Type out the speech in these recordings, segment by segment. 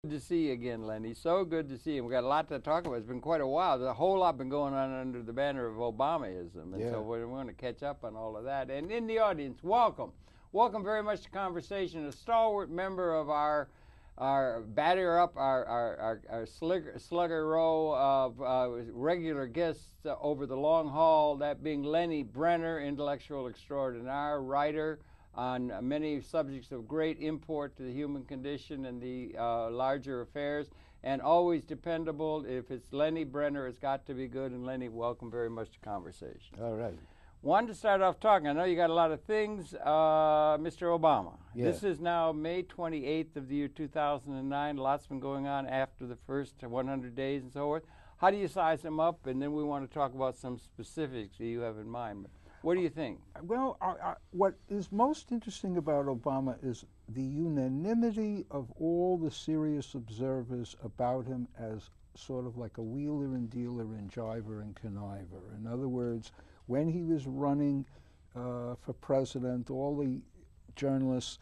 Good to see you again, Lenny. So good to see you. We've got a lot to talk about. It's been quite a while. There's a whole lot been going on under the banner of Obamaism, and so we're going to catch up on all of that. And in the audience, welcome. Welcome very much to conversation. A stalwart member of our batter up, our slugger row of regular guests over the long haul, that being Lenni Brenner, intellectual extraordinaire, writer on many subjects of great import to the human condition and the larger affairs, and always dependable. If it's Lenni Brenner, it's got to be good. And Lenny, welcome very much to conversation. All right. Wanted to start off talking. I know you got a lot of things. Mr. Obama. Yeah. This is now May 28th of the year 2009. Lots been going on after the first 100 days and so forth. How do you size him up? And then we want to talk about some specifics that you have in mind. What do you think? Well, what is most interesting about Obama is the unanimity of all the serious observers about him as sort of like a wheeler and dealer and jiver and conniver. In other words, when he was running for president, all the journalists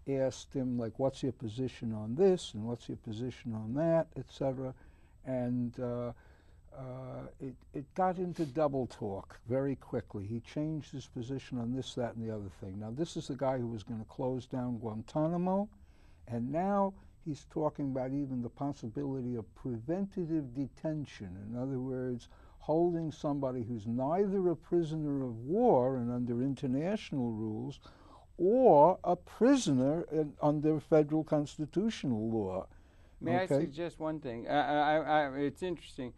asked him, like, what's your position on this and what's your position on that, etc. And it got into double talk very quickly. He changed his position on this, that, and the other thing. Now, this is the guy who was going to close down Guantanamo, and now he's talking about even the possibility of preventative detention. In other words, holding somebody who's neither a prisoner of war and under international rules or a prisoner under federal constitutional law. May I suggest one thing? It's interesting.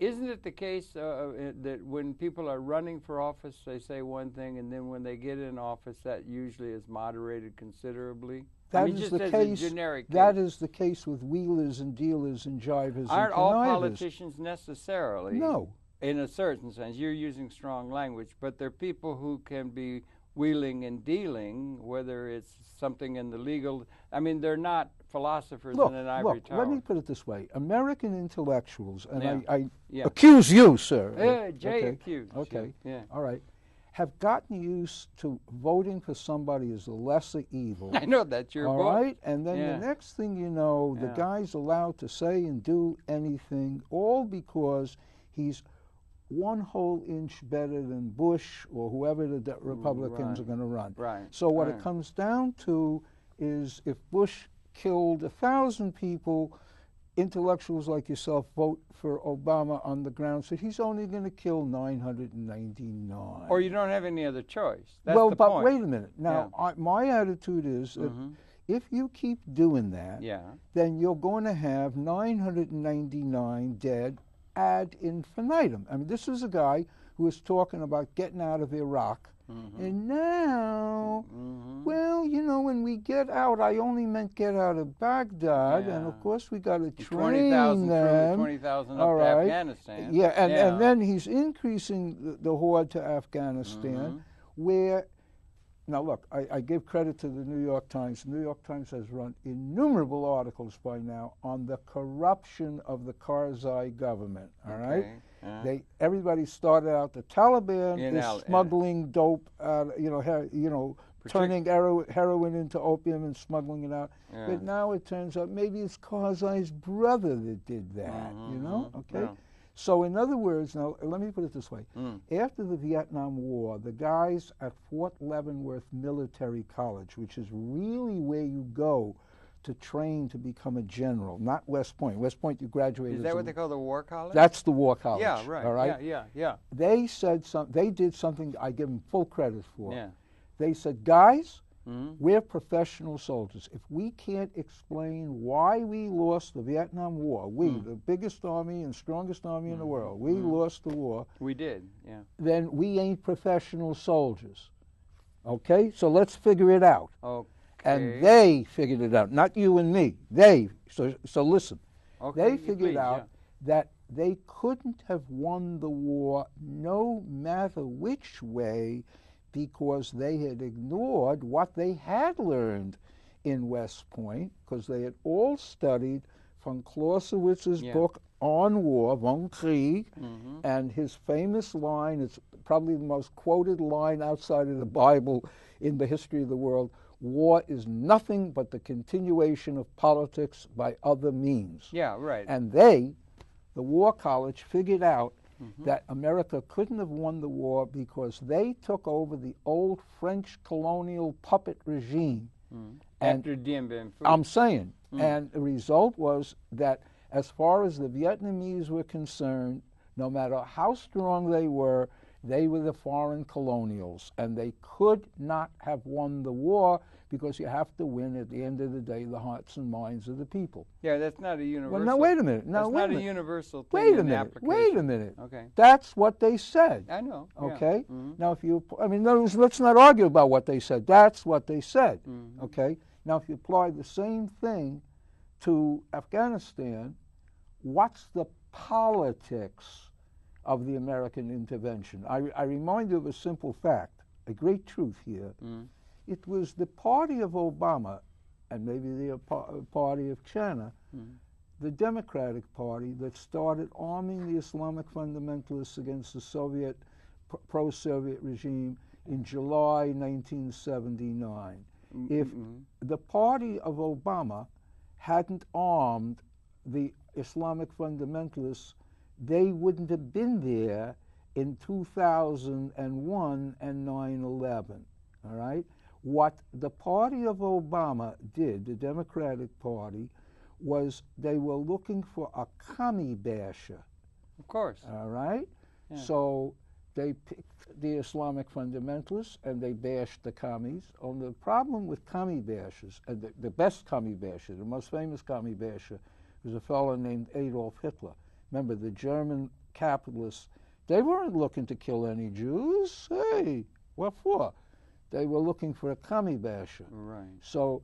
Isn't it the case that when people are running for office, they say one thing, and then when they get in office, that usually is moderated considerably? That is the case. That is the case with wheelers and dealers and jivers. Aren't and all politicians necessarily? No. In a certain sense, you're using strong language, but there are people who can be wheeling and dealing, whether it's something in the legal. I mean, they're not philosophers in an ivory tower. Let me put it this way. American intellectuals, and I Yeah. accuse you, sir. Jay accused. Okay. Yeah. All right. Have gotten used to voting for somebody as a lesser evil. I know that's your book. All right? And then the next thing you know, the guy's allowed to say and do anything, all because he's one whole inch better than Bush or whoever the Republicans are going to run. Right. So what it comes down to is if Bush killed 1,000 people, intellectuals like yourself vote for Obama on the grounds that he's only going to kill 999. Or you don't have any other choice. That's well, the but point. wait a minute. Now, my attitude is that if you keep doing that, then you're going to have 999 dead ad infinitum. I mean, this is a guy who was talking about getting out of Iraq. And now, well, you know, when we get out, I only meant get out of Baghdad, and of course we got to train 20,000 them. 20,000 up to Afghanistan. Yeah, and then he's increasing the horde to Afghanistan, where, now look, I give credit to the New York Times. The New York Times has run innumerable articles by now on the corruption of the Karzai government, all right? Everybody started out, the Taliban is smuggling dope, turning heroin into opium and smuggling it out. But now it turns out maybe it's Karzai's brother that did that, you know? Okay? So in other words, now let me put it this way. After the Vietnam War, the guys at Fort Leavenworth Military College, which is really where you go to train to become a general, not West Point. West Point, you graduate. Is that what they call the War College? That's the War College. Yeah, right. All right? Yeah. They said they did something I give them full credit for. Yeah. They said, guys, we're professional soldiers. If we can't explain why we lost the Vietnam War, the biggest army and strongest army in the world, we lost the war. We did, then we ain't professional soldiers. Okay? So let's figure it out. Okay. And they figured it out, not you and me. So listen. They figured out that they couldn't have won the war no matter which way, because they had ignored what they had learned in West Point, because they had all studied von Clausewitz's book on war, Von Krieg, and his famous line, it's probably the most quoted line outside of the Bible in the history of the world, war is nothing but the continuation of politics by other means. Yeah, right. And they, the War College, figured out that America couldn't have won the war because they took over the old French colonial puppet regime. After Dien Bien Phu. I'm saying. And the result was that as far as the Vietnamese were concerned, no matter how strong they were the foreign colonials, and they could not have won the war because you have to win, at the end of the day, the hearts and minds of the people. Yeah, that's not a universal. Well, now, wait a minute. That's not a universal thing. Wait a minute. Wait a minute. Okay. That's what they said. I know. Okay? Yeah. Now, if you, I mean, let's not argue about what they said. That's what they said. Okay? Now, if you apply the same thing to Afghanistan, what's the politics of the American intervention? I remind you of a simple fact, a great truth here. It was the party of Obama, and maybe the party of China, the Democratic Party, that started arming the Islamic fundamentalists against the Soviet, pro-Soviet regime in July 1979. If the party of Obama hadn't armed the Islamic fundamentalists, they wouldn't have been there in 2001 and 9/11, all right? What the party of Obama did, the Democratic Party, was they were looking for a commie basher. Of course. All right? Yeah. So they picked the Islamic fundamentalists and they bashed the commies. Only the problem with commie bashers, and the best commie basher, the most famous commie basher, was a fellow named Adolf Hitler. Remember, the German capitalists, they weren't looking to kill any Jews. Hey, what for? They were looking for a commie basher. Right. So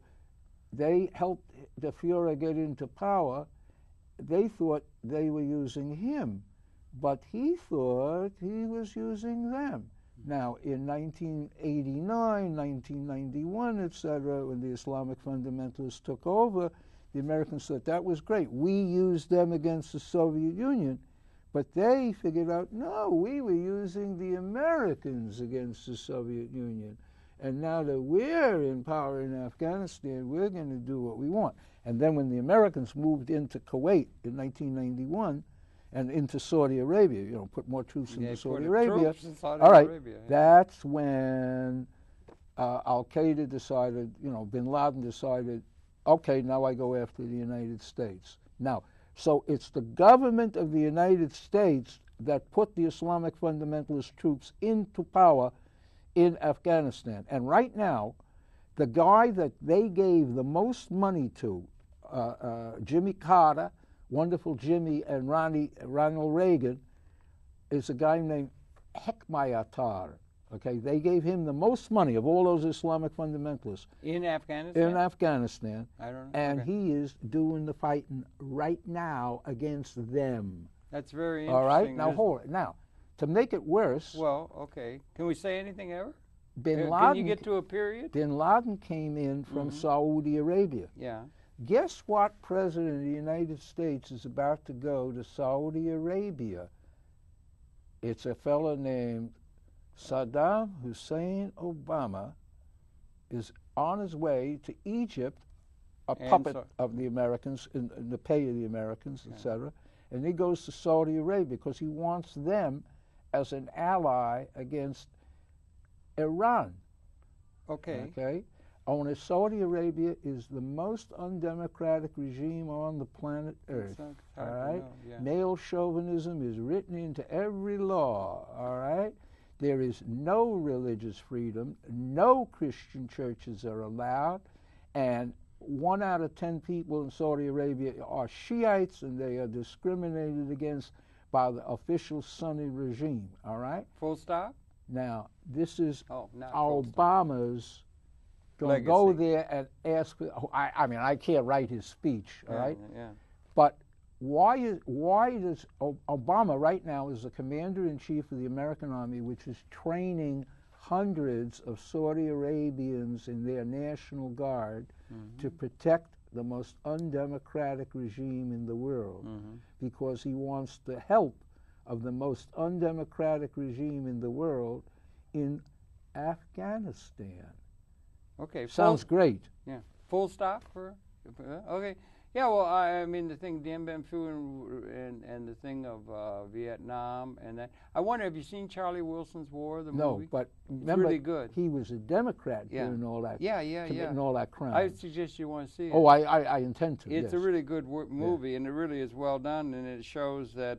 they helped the Fuhrer get into power. They thought they were using him, but he thought he was using them. Now, in 1989, 1991, etc., when the Islamic fundamentalists took over, the Americans thought that was great. We used them against the Soviet Union, but they figured out, no, we were using the Americans against the Soviet Union. And now that we're in power in Afghanistan, we're going to do what we want. And then when the Americans moved into Kuwait in 1991 and into Saudi Arabia, you know, put more troops into Saudi Arabia. All right, that's when Al-Qaeda decided, you know, bin Laden decided, okay, now I go after the United States. Now, so it's the government of the United States that put the Islamic fundamentalist troops into power in Afghanistan. And right now, the guy that they gave the most money to, Jimmy Carter, wonderful Jimmy, and Ronald Reagan, is a guy named Hekmayatar. Okay, they gave him the most money of all those Islamic fundamentalists. In Afghanistan? In Afghanistan. I don't know. And he is doing the fighting right now against them. That's very interesting. All right, now hold it. Now, to make it worse... Well, okay. Can we say anything ever? Bin Laden, can you get to a period? Bin Laden came in from Saudi Arabia. Yeah. Guess what president of the United States is about to go to Saudi Arabia? It's a fellow named Saddam Hussein Obama is on his way to Egypt, a puppet of the Americans, in the pay of the Americans, etc. And he goes to Saudi Arabia because he wants them as an ally against Iran. Okay. Okay. Only Saudi Arabia is the most undemocratic regime on the planet Earth. All right. Male chauvinism is written into every law. All right. There is no religious freedom. No Christian churches are allowed, and 1 out of 10 people in Saudi Arabia are Shiites, and they are discriminated against by the official Sunni regime, all right? Full stop? Now, this is Obama's Obama's going to go there and ask for, I mean, I can't write his speech, all right? Yeah. But why does Obama right now is the commander-in-chief of the American Army, which is training hundreds of Saudi Arabians in their National Guard to protect the most undemocratic regime in the world, because he wants the help of the most undemocratic regime in the world in Afghanistan. Okay. Sounds great. Yeah. Full stop for okay. Yeah, well, I mean, the thing, Dien Bien Phu and the thing of Vietnam, and that. I wonder, have you seen Charlie Wilson's War, the movie? No, but remember, it's really good. He was a Democrat doing all that. Committing all that crime. I suggest you want to see it. Oh, I intend to. It's a really good movie, and it really is well done, and it shows that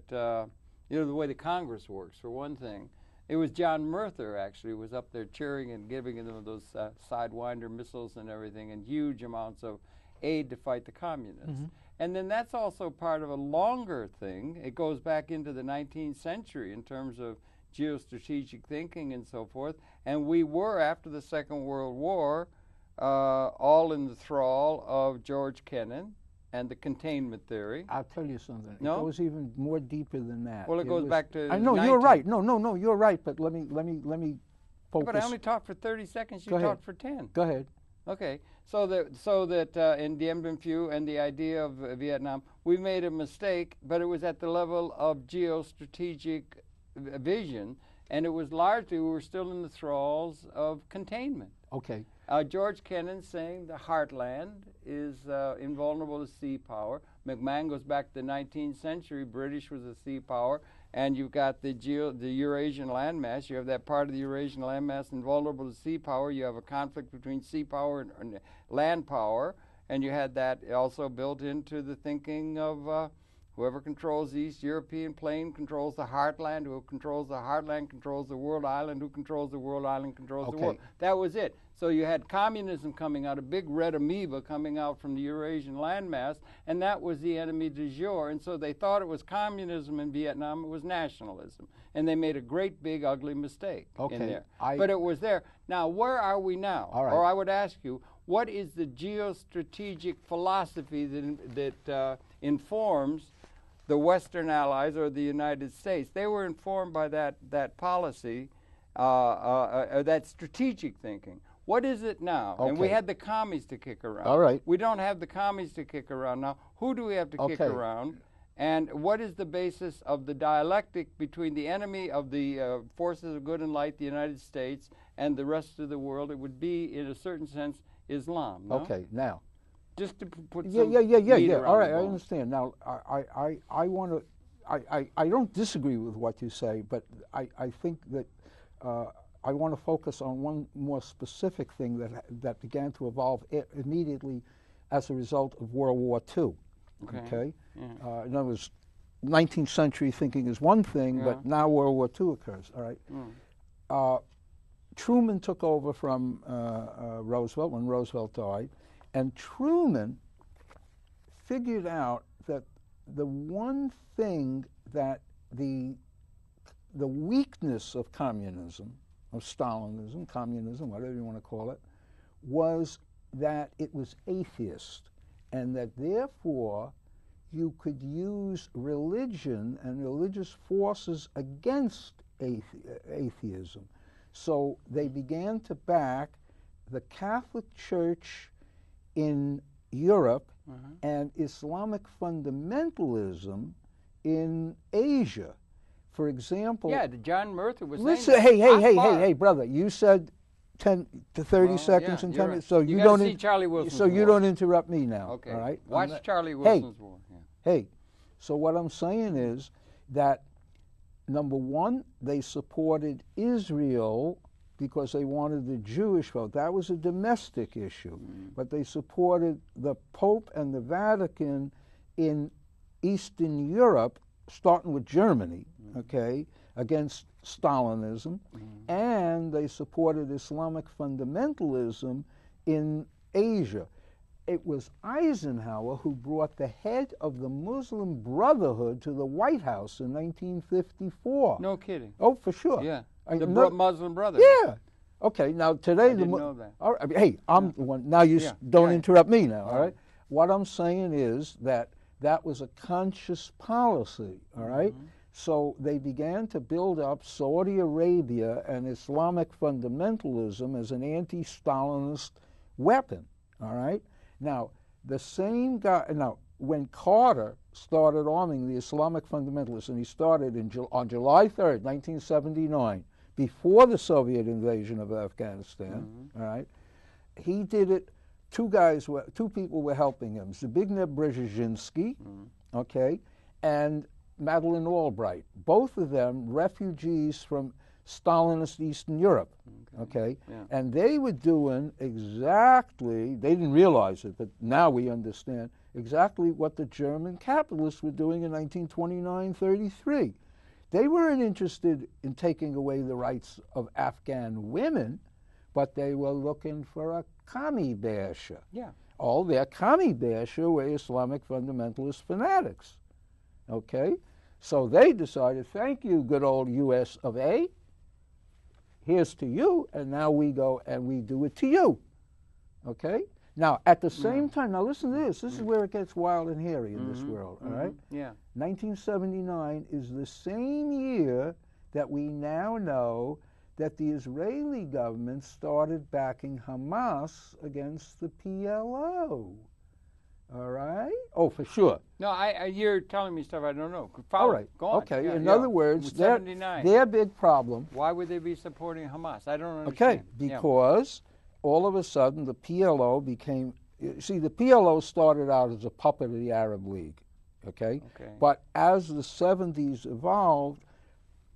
you know, the way the Congress works, for one thing. It was John Murther, actually, was up there cheering and giving them those Sidewinder missiles and everything, and huge amounts of aid to fight the communists. And then that's also part of a longer thing. It goes back into the 19th century in terms of geostrategic thinking and so forth. And we were, after the Second World War, all in the thrall of George Kennan and the containment theory. I'll tell you something. No? It goes even more deeper than that. Well, it goes back to. I know you're right. No, you're right. But let me focus. But I only talked for 30 seconds. You talked for 10. Go ahead. Okay, so that in Dien Bien Phu and the idea of Vietnam, we made a mistake, but it was at the level of geostrategic vision, and it was largely we were still in the thralls of containment. Okay. George Kennan saying the heartland is invulnerable to sea power. McMahon goes back to the 19th century. British was a sea power. And you've got the Eurasian landmass. You have that part of the Eurasian landmass invulnerable to sea power. You have a conflict between sea power and land power. And you had that also built into the thinking of whoever controls the East European plain controls the heartland. Who controls the heartland controls the world island. Who controls the world island controls the world. That was it. So you had communism coming out, a big red amoeba coming out from the Eurasian landmass, and that was the enemy du jour. And so they thought it was communism in Vietnam, it was nationalism. And they made a great, big, ugly mistake in there. But it was there. Now, where are we now? All right. Or I would ask you, what is the geostrategic philosophy that informs the Western Allies or the United States? They were informed by that policy, that strategic thinking. What is it now? And we had the commies to kick around. All right. We don't have the commies to kick around now. Who do we have to kick around? And what is the basis of the dialectic between the enemy of the forces of good and light, the United States, and the rest of the world? It would be, in a certain sense, Islam. No? Okay, now. Just to put Yeah. All right, I understand. Now, I want to. I don't disagree with what you say, but I think that I want to focus on one more specific thing that began to evolve immediately as a result of World War II. Okay? Yeah. In other words, 19th century thinking is one thing, but now World War II occurs. All right? Truman took over from Roosevelt when Roosevelt died, and Truman figured out that the one thing that the weakness of communism, of Stalinism, communism, whatever you want to call it, was that it was atheist, and that therefore you could use religion and religious forces against atheism. So they began to back the Catholic Church in Europe and Islamic fundamentalism in Asia. For example, John Murther was listen, saying hey, brother, you said 10 to 30 seconds and 10 minutes, so you don't see Charlie Wilson's so you don't interrupt me now. Okay. All right? Watch Charlie Wilson's War. Hey, so what I'm saying is that, number one, they supported Israel because they wanted the Jewish vote. That was a domestic issue. But they supported the Pope and the Vatican in Eastern Europe, starting with Germany, okay, against Stalinism, and they supported Islamic fundamentalism in Asia. It was Eisenhower who brought the head of the Muslim Brotherhood to the White House in 1954. No kidding. Oh, for sure. Yeah. Muslim Brotherhood. Yeah. Okay, now today I didn't know that. All right, hey, I'm the one. Now you don't interrupt me now, all right? What I'm saying is that was a conscious policy, all right? So they began to build up Saudi Arabia and Islamic fundamentalism as an anti-Stalinist weapon, all right? Now, the same guy, when Carter started arming the Islamic fundamentalists, and he started on July 3rd, 1979, before the Soviet invasion of Afghanistan, all right, he did it. Two people were helping him: Zbigniew Brzezinski, okay, and Madeleine Albright. Both of them refugees from Stalinist Eastern Europe, okay? Yeah. And they were doing exactly, they didn't realize it, but now we understand exactly what the German capitalists were doing in 1929-33. They weren't interested in taking away the rights of Afghan women, but they were looking for a commie basher. Yeah. All their commie basher were Islamic fundamentalist fanatics, okay? So they decided, thank you, good old US of A, here's to you, and now we go and we do it to you, okay? Now, at the same time, now listen to this. This is where it gets wild and hairy in this world, all right? Yeah. 1979 is the same year that we now know that the Israeli government started backing Hamas against the PLO. All right? Oh, for sure. No, you're telling me stuff I don't know. All right. Go on. Okay. In other words, their big problem. Why would they be supporting Hamas? I don't understand. Okay, because all of a sudden the PLO became. See, the PLO started out as a puppet of the Arab League. Okay. But as the 70s evolved,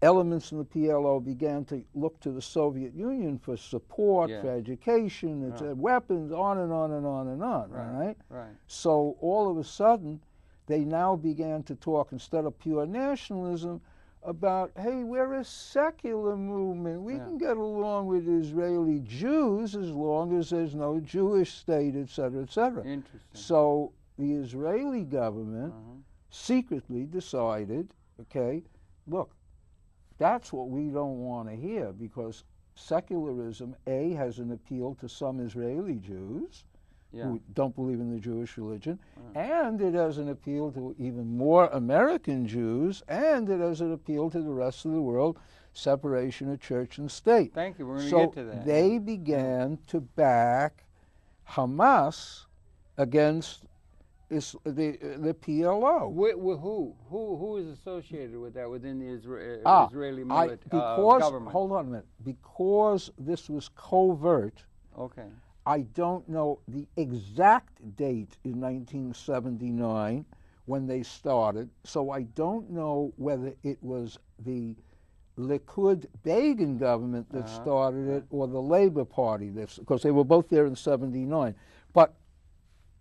elements in the PLO began to look to the Soviet Union for support, for education, weapons, on and on and on and on, right? So all of a sudden, they now began to talk, instead of pure nationalism, about, hey, we're a secular movement. We can get along with Israeli Jews as long as there's no Jewish state, et cetera, et cetera. Interesting. So the Israeli government secretly decided, okay, look, that's what we don't want to hear, because secularism, A, has an appeal to some Israeli Jews who don't believe in the Jewish religion, and it has an appeal to even more American Jews, and it has an appeal to the rest of the world, separation of church and state. Thank you. We're going to get to that. So they began to back Hamas against the PLO. Who is associated with that within the Israeli government? Hold on a minute. Because this was covert. Okay. I don't know the exact date in 1979 when they started, so I don't know whether it was the Likud Begin government that started it or the Labour Party, because they were both there in 79. But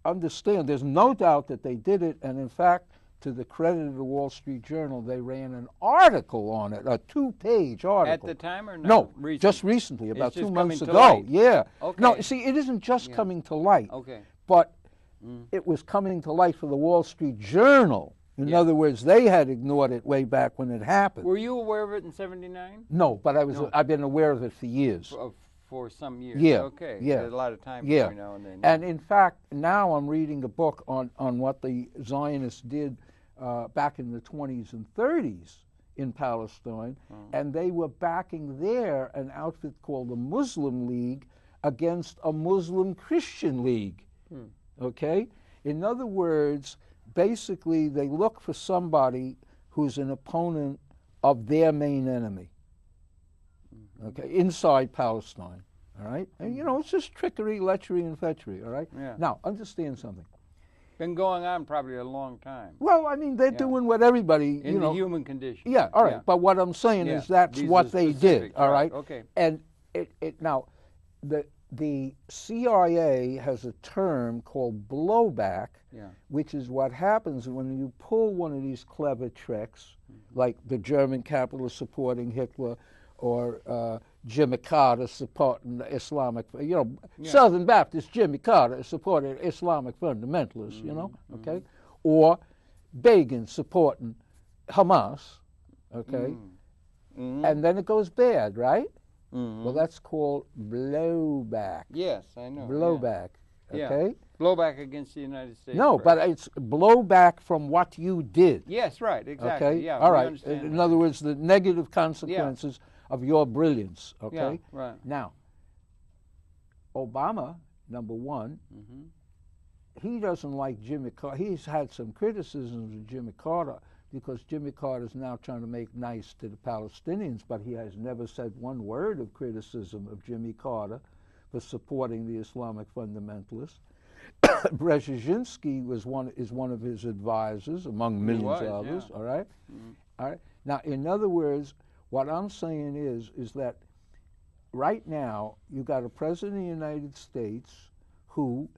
understand, there's no doubt that they did it, and in fact, to the credit of the Wall Street Journal, they ran an article on it, a 2-page article. At the time or no? Recently? Just recently, about 2 months ago. Light. Yeah. Okay. No, see, it isn't just coming to light. Okay. But it was coming to light for the Wall Street Journal. In other words, they had ignored it way back when it happened. Were you aware of it in '79? No, but I've been aware of it for years. For some years. Yeah. Okay. Yeah. There's a lot of time between now and then. And in fact, now I'm reading a book on what the Zionists did back in the 20s and 30s in Palestine, and they were backing there an outfit called the Muslim League against a Muslim Christian League. Okay? In other words, basically they look for somebody who's an opponent of their main enemy. Okay, inside Palestine, all right? And, it's just trickery, lechery, and fetchery, all right? Yeah. Now, understand something. Been going on probably a long time. Well, I mean, they're doing what everybody, in the human condition. Yeah, all right. But what I'm saying is that's what they did, all right? Okay. And now, the CIA has a term called blowback, which is what happens when you pull one of these clever tricks, like the German capitalists supporting Hitler, or Jimmy Carter supporting the Islamic, Southern Baptist Jimmy Carter supporting Islamic fundamentalists, okay? Or Begin supporting Hamas, okay? And then it goes bad, right? Well, that's called blowback. Yes, I know. Blowback, okay? Blowback against the United States. No, but it's blowback from what you did. Yes, right, exactly. Okay? Yeah, all right. In other words, the negative consequences of your brilliance, okay? Yeah, right. Now, Obama, number one, he doesn't like Jimmy Carter. He's had some criticisms of Jimmy Carter because Jimmy Carter is now trying to make nice to the Palestinians, but he has never said one word of criticism of Jimmy Carter. for supporting the Islamic fundamentalists. Brzezinski is one of his advisors, among millions of others. Yeah. All right, Mm-hmm. all right. Now, in other words, what I'm saying is that right now you got a president of the United States who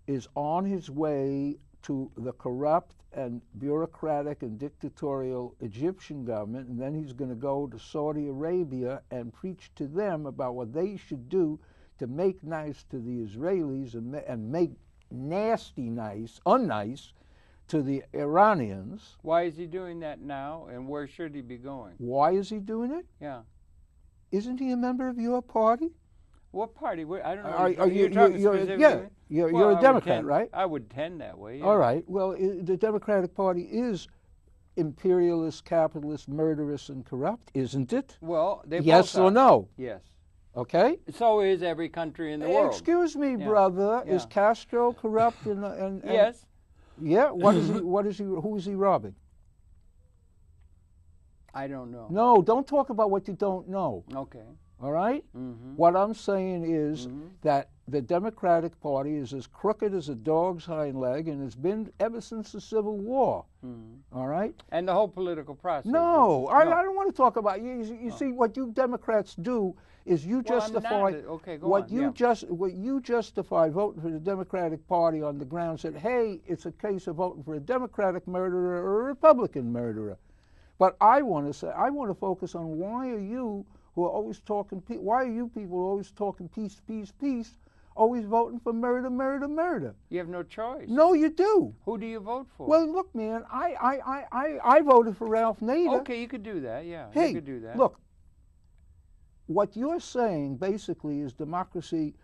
is on his way to the corrupt and bureaucratic and dictatorial Egyptian government, and then he's going to go to Saudi Arabia and preach to them about what they should do to make nice to the Israelis and make nasty nice, unnice to the Iranians. Why is he doing that now, and where should he be going? Why is he doing it? Yeah. Isn't he a member of your party? What party? I don't know. Are you, you're a Democrat, right? I would tend that way. Yeah. All right. Well, the Democratic Party is imperialist, capitalist, murderous, and corrupt, isn't it? Well, they yes both or are. no? Yes. Okay. So is every country in the world. Excuse me, Yeah. brother. Yeah. Is Castro corrupt? And Yes. Yeah. What is he? What is he? Who is he robbing? I don't know. No, don't talk about what you don't know. Okay. All right? Mm-hmm. What I'm saying is that the Democratic Party is as crooked as a dog's hind leg, and has been ever since the Civil War. Mm-hmm. All right? And the whole political process. No, I don't want to talk about you see, what you Democrats do is you justify what you justify voting for the Democratic Party on the grounds that, hey, it's a case of voting for a Democratic murderer or a Republican murderer. But I want to focus on why are you who are always talking, why are you people always talking peace, peace, peace, always voting for murder, murder, murder? You have no choice. No, you do. Who do you vote for? Well, look, man, I voted for Ralph Nader. Okay, you could do that, yeah. Hey, you could do that. Look, what you're saying basically is democracy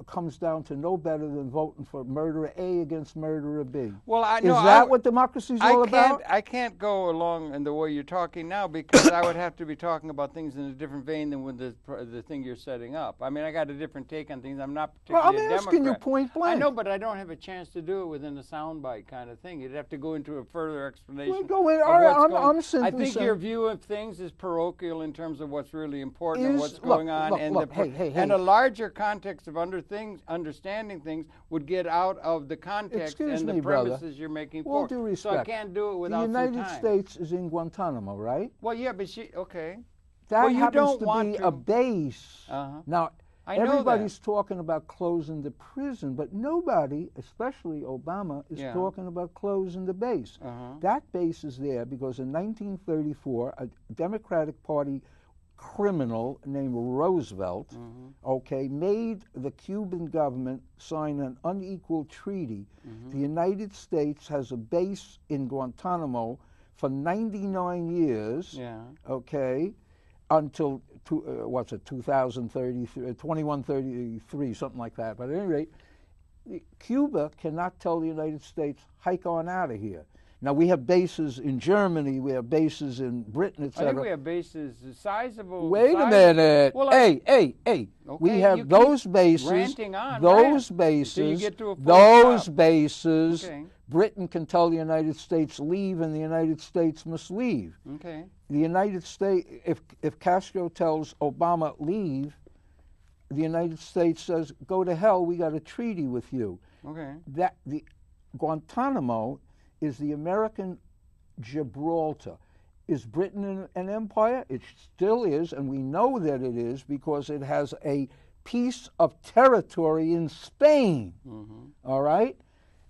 comes down to no better than voting for murderer A against murderer B. Well, Is that what democracy's all about? I can't go along in the way you're talking now, because I would have to be talking about things in a different vein than with the thing you're setting up. I mean, I got a different take on things. I'm not particularly Well, I'm asking you Democrat. point blank. I know, but I don't have a chance to do it within a soundbite kind of thing. You'd have to go into a further explanation. Well, go in. of All right, what's going. I'm simply I think saying, your view of things is parochial in terms of what's really important and what's Look, going on, look, and look, hey. and a larger context of understanding things would get out of the context Excuse and the me, brother. premises you're making All for. due respect. So I can't do it the without United some time. States is in Guantanamo, right? Well, yeah, but okay. That Well, you happens don't to want be to- a base. Uh-huh. Now, I know everybody's talking about closing the prison, but nobody, especially Obama, is Yeah. talking about closing the base. Uh-huh. That base is there because in 1934, a Democratic Party criminal named Roosevelt, made the Cuban government sign an unequal treaty. The United States has a base in Guantanamo for 99 years. Yeah. Until 2133, something like that. But at any rate, Cuba cannot tell the United States, hike on out of here. Now, we have bases in Germany, we have bases in Britain, I etc. think we have bases sizable. Wait a minute. Well, hey. Okay, We you have keep those bases. ranting on, those rant, bases. till you get to a full those stop. bases. Okay. Britain can tell the United States leave, and the United States must leave. Okay. The United States, if Castro tells Obama leave, the United States says go to hell. We got a treaty with you. Okay. That the Guantanamo is the American Gibraltar. Is Britain an empire? It still is, and we know that it is because it has a piece of territory in Spain. All right?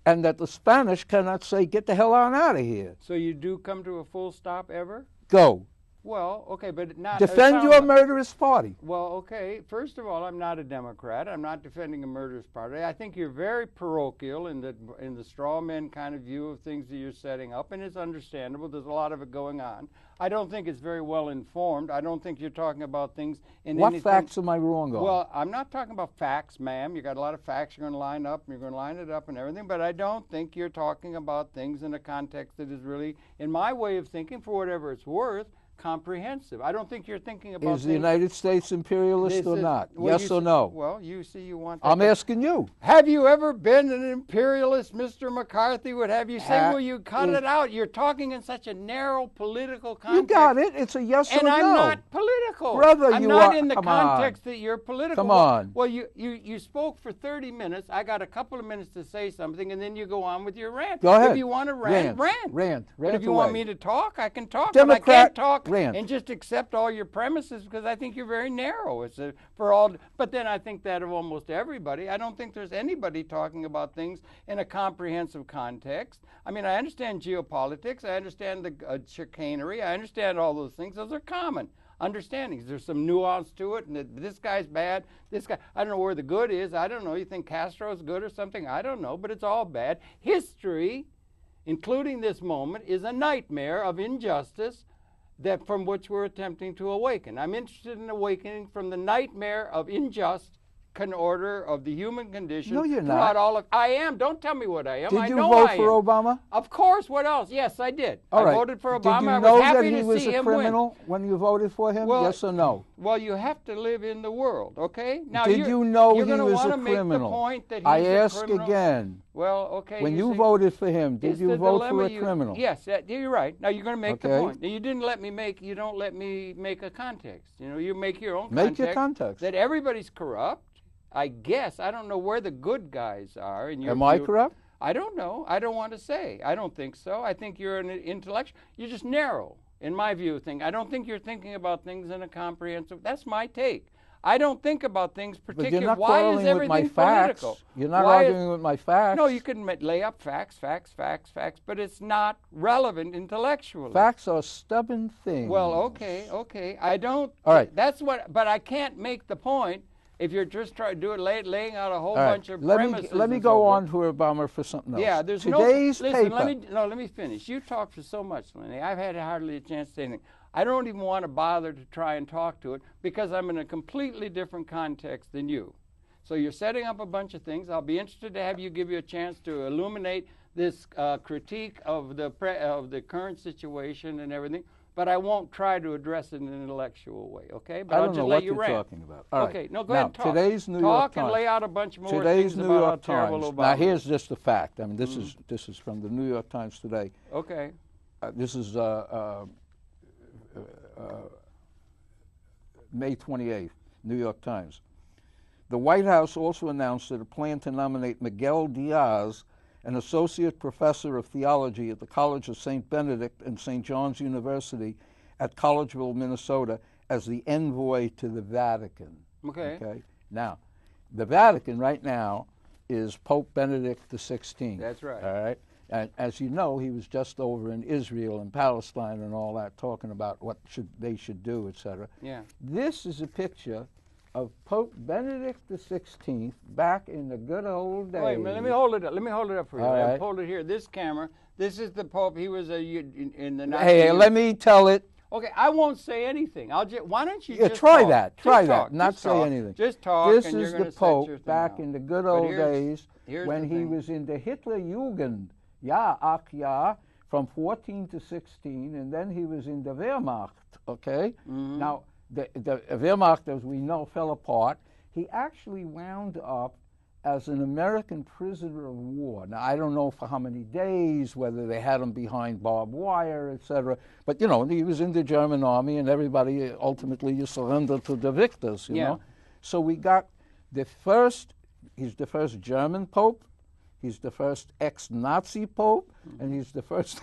And that the Spanish cannot say, get the hell on out of here. So you do come to a full stop ever? Go. Well, okay, but not Defend your murderous party. Well, okay. First of all, I'm not a Democrat. I'm not defending a murderous party. I think you're very parochial in the straw man kind of view of things that you're setting up, and it's understandable. There's a lot of it going on. I don't think it's very well informed. I don't think you're talking about things in What anything. facts am I wrong on? Well, I'm not talking about facts, ma'am. You got a lot of facts you're going to line up, and you're going to line it up and everything, but I don't think you're talking about things in a context that is really, in my way of thinking, for whatever it's worth, comprehensive. I don't think you're thinking about Is the United States imperialist or not? Well, yes or no? Well, you see, you want that. I'm asking you. Have you ever been an imperialist? Mr. McCarthy would have you say, well, you cut it out. You're talking in such a narrow political context. You got it. It's a yes or no. And I'm not political. Brother, I'm you not are. in the Come context on. that you're political. Come on. Well, you spoke for 30 minutes. I got a couple of minutes to say something, and then you go on with your rant. Go ahead. If you want to rant. Rant But if you away. want me to talk, I can talk. Democrat, but I can't talk rant. and just accept all your premises because I think you're very narrow. But then I think that of almost everybody. I don't think there's anybody talking about things in a comprehensive context. I mean, I understand geopolitics. I understand the chicanery. I understand all those things. Those are common understandings. There's some nuance to it, and this guy's bad. This guy, I don't know where the good is. I don't know. You think Castro's good or something? I don't know, but it's all bad. History, including this moment, is a nightmare of injustice from which we're attempting to awaken. I'm interested in awakening from the nightmare of injustice order of the human condition. No, you're not. I am. Don't tell me what I am. Did you vote for Obama? Of course. What else? Yes, I did. All right. I voted for Obama. Did you I know was happy that he to was see a him criminal win. when you voted for him? Well, yes or no? Well, you have to live in the world, okay? Now, Did you know you're he gonna was wanna a make criminal? The point that he's I a ask criminal. again. Well, okay. When you see, voted for him, did it's you the vote for dilemma a criminal? Yes, you're right. Now you're going to make the Okay. point. Now, you don't let me make a context. You know, you make your own Make your context. That everybody's corrupt. I guess I don't know where the good guys are. Am I corrupt? I don't know. I don't want to say. I don't think so. I think you're an intellectual. You're just narrow, in my view of things. I don't think you're thinking about things in a comprehensive. That's my take. I don't think about things particularly. But you're not Why quarreling is with my everything facts. political? You're not Why arguing with my facts. No, you can lay up facts, but it's not relevant intellectually. Facts are stubborn things. Well, okay. I don't. All right. That's what. But I can't make the point if you're just trying to do it, laying out a whole bunch of premises. Let me go on to Obama for something else. Yeah, there's today's no. paper. Listen, let me finish. You talked for so much, Lenny. I've had hardly a chance to say anything. I don't even want to bother to try and talk to it because I'm in a completely different context than you. So you're setting up a bunch of things. I'll be interested to have you give you a chance to illuminate this critique of the current situation and everything. But I won't try to address it in an intellectual way, okay? But I I'll don't just know let what you you're rant. talking about. All okay, right. no, go now, ahead and talk. Today's New York Talk Times. and lay out a bunch more Today's things New about York how terrible Times. Obama Now, is. here's just a fact. I mean, this is from the New York Times today. Okay. This is May 28th, New York Times. The White House also announced that it planned to nominate Miguel Diaz, an associate professor of theology at the College of St. Benedict and St. John's University at Collegeville, Minnesota, as the envoy to the Vatican. Okay. Now, the Vatican right now is Pope Benedict XVI. That's right. All right. And as you know, he was just over in Israel and Palestine and all that, talking about what they should do, etc. Yeah. This is a picture of Pope Benedict XVI back in the good old days. Wait a minute, let me hold it up. Let me hold it up for you. All right. Hold it here. This camera. This is the Pope. He was in the 19th. Hey, let me tell it. Okay, I won't say anything. Why don't you just try talk? that. Just Try talk. that. Not Just say talk. anything. Just talk. This and you're is gonna the set your Pope thing back out. in the good But old days when the he thing. was in the Hitler Jugend, ja, from 14 to 16, and then he was in the Wehrmacht, okay? Mm-hmm. Now, the Wehrmacht, as we know, fell apart. He actually wound up as an American prisoner of war. Now, I don't know for how many days, whether they had him behind barbed wire, etc. But, you know, he was in the German army, and everybody ultimately you surrender to the victors, you know? So we got he's the first German Pope, he's the first ex-Nazi Pope, and he's the first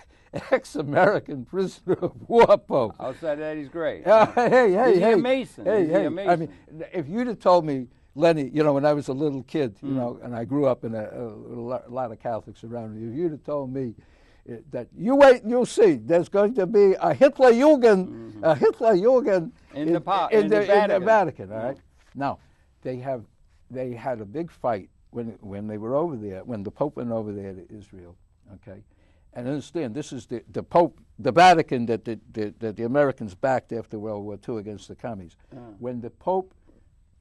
ex-American prisoner of war Pope. Outside that, he's great. Hey, Is he a Mason? Is he a Mason? I mean, if you'd have told me, Lenny, you know, when I was a little kid, you know, and I grew up in a lot of Catholics around me, if you'd have told me that you wait and you'll see, there's going to be a Hitler Jugend, in the Vatican, all right? Now, they had a big fight when they were over there, when the Pope went over there to Israel, okay? And understand, this is the Pope, the Vatican that the Americans backed after World War II against the commies. When the Pope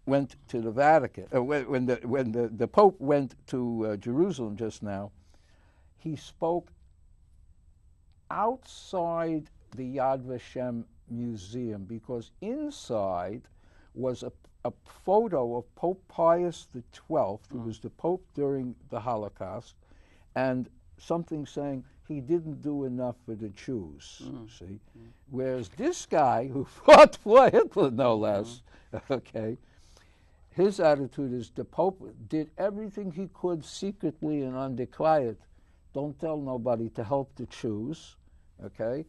went to the Vatican, when the Pope went to Jerusalem just now, he spoke outside the Yad Vashem museum because inside was a photo of Pope Pius XII, who was the Pope during the Holocaust, and something saying he didn't do enough for the Jews, see? Whereas this guy, who fought for Hitler, no less, okay, his attitude is the Pope did everything he could secretly and under quiet, don't tell nobody, to help the Jews, okay?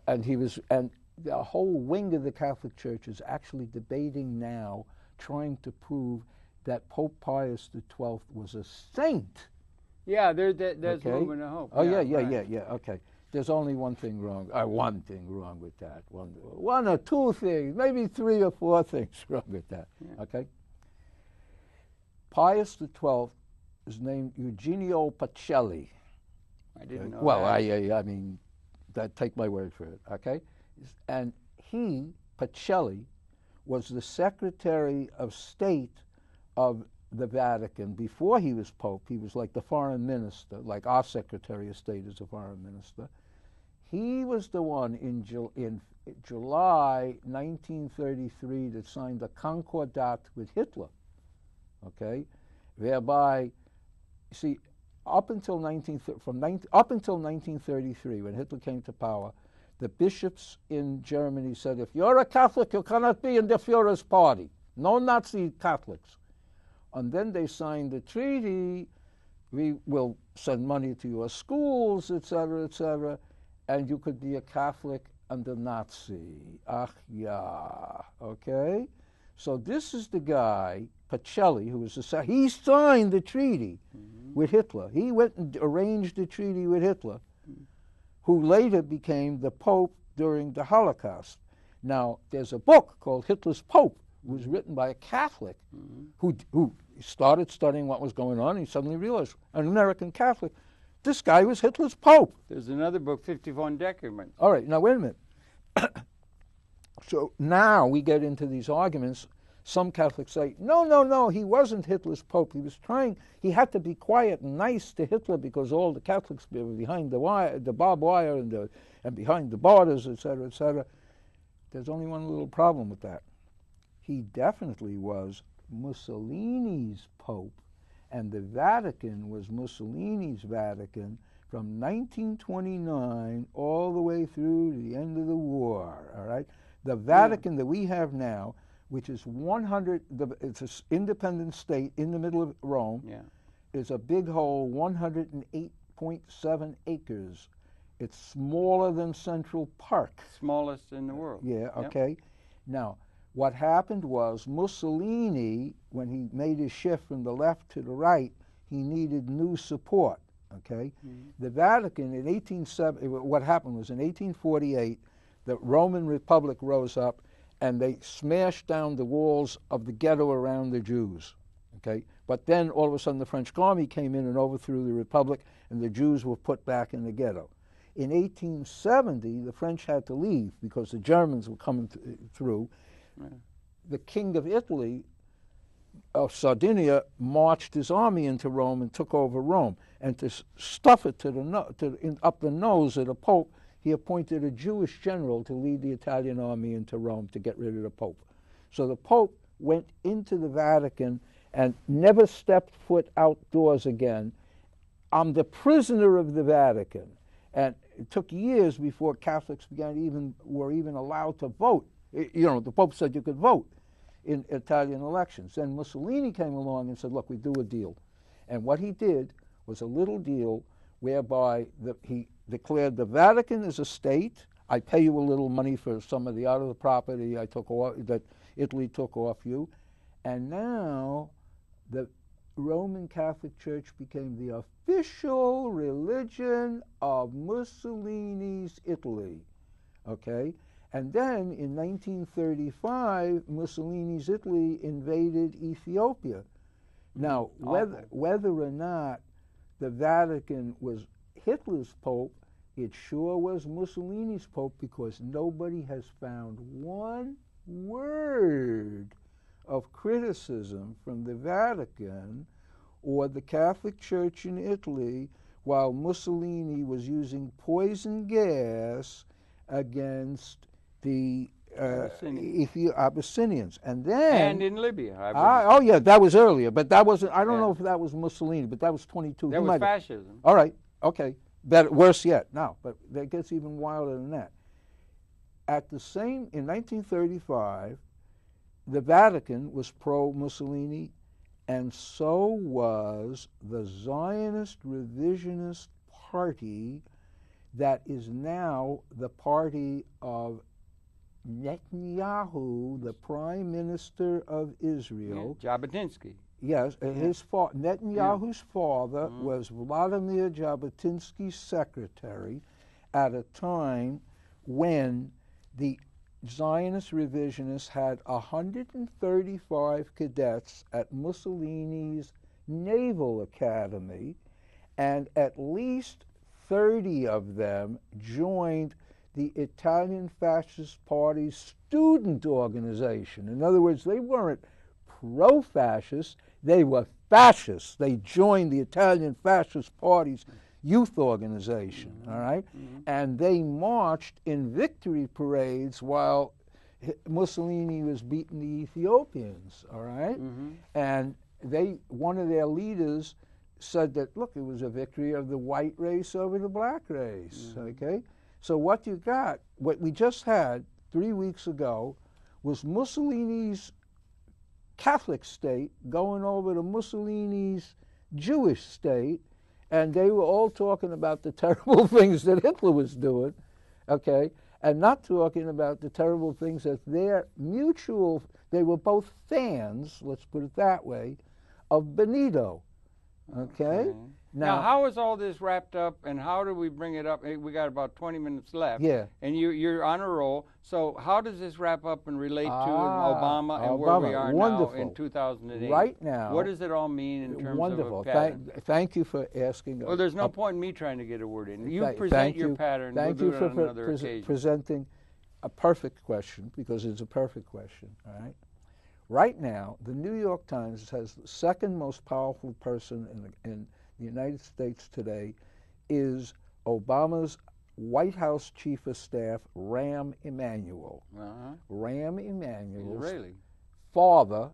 And the whole wing of the Catholic Church is actually debating now, trying to prove that Pope Pius XII was a saint. Yeah, there's okay? movement of hope. Oh, yeah, okay. There's only one thing wrong with that. One or two things, maybe 3 or 4 things wrong with that, okay? Pius XII is named Eugenio Pacelli. I didn't know well, that. I mean, take my word for it, okay? And he, Pacelli, was the Secretary of State of the Vatican. Before he was Pope, he was like the foreign minister, like our Secretary of State is a foreign minister. He was the one in July 1933 that signed the Concordat with Hitler, okay? Whereby, see, up until 1933, when Hitler came to power, the bishops in Germany said, if you're a Catholic, you cannot be in the Führer's party. No Nazi Catholics. And then they signed the treaty, we will send money to your schools, etc., and you could be a Catholic and a Nazi. Ach ja, okay? So this is the guy, Pacelli, who was he signed the treaty with Hitler. He went and arranged the treaty with Hitler, who later became the Pope during the Holocaust. Now, there's a book called Hitler's Pope. It was written by a Catholic who started studying what was going on, and he suddenly realized, an American Catholic, this guy was Hitler's Pope. There's another book, 51 Decrements. All right, now wait a minute. So now we get into these arguments. Some Catholics say, no, he wasn't Hitler's Pope. He had to be quiet and nice to Hitler because all the Catholics were behind the wire, the barbed wire, and behind the borders, etc., etc. There's only one little problem with that. He definitely was Mussolini's Pope, and the Vatican was Mussolini's Vatican from 1929 all the way through to the end of the war, all right? The Vatican that we have now, which is it's an independent state in the middle of Rome, is a big hole, 108.7 acres. It's smaller than Central Park. Smallest in the world. Yeah, okay. Now, what happened was Mussolini, when he made his shift from the left to the right, he needed new support, okay? The Vatican in what happened was in 1848, the Roman Republic rose up and they smashed down the walls of the ghetto around the Jews, okay? But then all of a sudden the French army came in and overthrew the Republic and the Jews were put back in the ghetto. In 1870, the French had to leave because the Germans were coming through. The King of Italy, of Sardinia, marched his army into Rome and took over Rome. And to stuff it up the nose of the Pope, he appointed a Jewish general to lead the Italian army into Rome to get rid of the Pope. So the Pope went into the Vatican and never stepped foot outdoors again. I'm the prisoner of the Vatican. And it took years before Catholics were even allowed to vote. You know, the Pope said you could vote in Italian elections. Then Mussolini came along and said, look, we do a deal. And what he did was a little deal whereby he declared the Vatican as a state. I pay you a little money for some of the other property that Italy took off you. And now the Roman Catholic Church became the official religion of Mussolini's Italy, okay? And then in 1935, Mussolini's Italy invaded Ethiopia. Now, whether or not the Vatican was Hitler's Pope, it sure was Mussolini's Pope because nobody has found one word of criticism from the Vatican or the Catholic Church in Italy while Mussolini was using poison gas against the Abyssinians. Abyssinians, and then And in Libya. oh yeah, that was earlier, but that wasn't. I don't know if that was Mussolini, but that was 22. That was fascism. All right, okay, better, worse yet. Now, but that gets even wilder than that. In 1935, the Vatican was pro-Mussolini, and so was the Zionist revisionist party that is now the party of Netanyahu, the Prime Minister of Israel. Yeah, Jabotinsky. Yes, Netanyahu's father was Vladimir Jabotinsky's secretary at a time when the Zionist revisionists had 135 cadets at Mussolini's Naval Academy, and at least 30 of them joined the Italian Fascist Party's student organization. In other words, they weren't pro-fascist, they were fascists. They joined the Italian Fascist Party's youth organization, all right? And they marched in victory parades while Mussolini was beating the Ethiopians, all right? And one of their leaders said that, look, it was a victory of the white race over the black race, okay? So what we just had 3 weeks ago was Mussolini's Catholic state going over to Mussolini's Jewish state, and they were all talking about the terrible things that Hitler was doing, okay, and not talking about the terrible things that they were both fans, let's put it that way, of Benito, okay? Now, how is all this wrapped up, and how do we bring it up? We got about 20 minutes left. Yeah. And you're on a roll. So how does this wrap up and relate to Obama and where we are now in 2008? Right now. What does it all mean in terms wonderful. of a pattern? Thank you for asking. Well, there's no point in me trying to get a word in. You present your pattern. Thank we'll you do it for on another occasion. Presenting a perfect question, because it's a perfect question, all right? Right now, the New York Times has the second most powerful person in the United States today is Obama's White House Chief of Staff, Rahm Emanuel. Rahm Emanuel's father